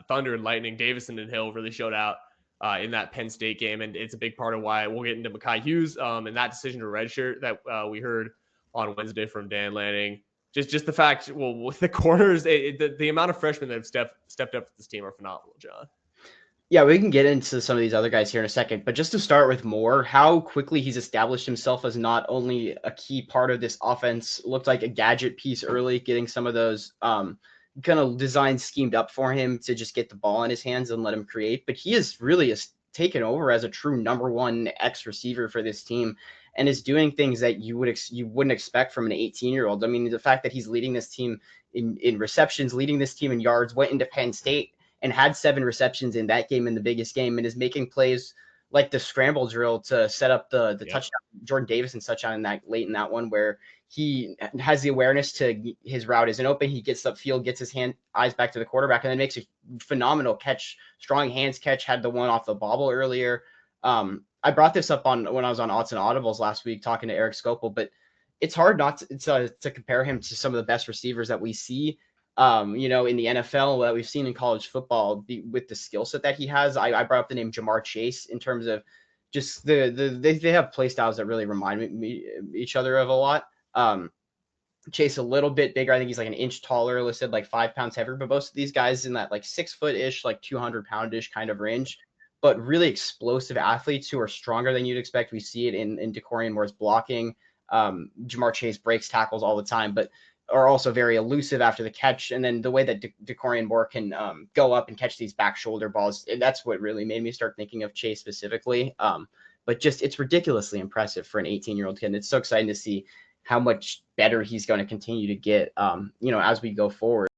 Thunder and Lightning, Davison and Hill really showed out in that Penn State game, and it's a big part of why we'll get into Mekhi Hughes and that decision to redshirt that we heard on Wednesday from Dan Lanning. Just the fact, well, with the corners, the amount of freshmen that have stepped up to this team are phenomenal, John. Yeah, we can get into some of these other guys here in a second, but just to start with Moore, how quickly he's established himself as not only a key part of this offense, looked like a gadget piece early, getting some of those kind of designs schemed up for him to just get the ball in his hands and let him create, but he is really taken over as a true number one X receiver for this team and is doing things that you wouldn't expect from an 18-year-old. I mean, the fact that he's leading this team in receptions, leading this team in yards, went into Penn State and had 7 receptions in that game, in the biggest game, and is making plays like the scramble drill to set up the touchdown, Jordan Davison touchdown in that late in that one, where he has the awareness to his route isn't open. He gets upfield, gets his eyes back to the quarterback, and then makes a phenomenal catch, strong hands catch, had the one off the bobble earlier. I brought this up when I was on Odds and Audibles last week talking to Eric Scopel, but it's hard not to compare him to some of the best receivers that we see in the NFL that we've seen in college football with the skill set that he has. I brought up the name Jamar Chase in terms of just they have play styles that really remind me each other of a lot. Chase a little bit bigger. I think he's like an inch taller, listed like 5 pounds heavier, but most of these guys in that like 6 foot-ish, like 200-pound-ish kind of range, but really explosive athletes who are stronger than you'd expect. We see it in Dakorien Moore's blocking. Jamar Chase breaks tackles all the time, but are also very elusive after the catch. And then the way that Dakorien Moore can go up and catch these back shoulder balls, that's what really made me start thinking of Chase specifically. But just it's ridiculously impressive for an 18-year-old kid. And it's so exciting to see how much better he's going to continue to get, as we go forward.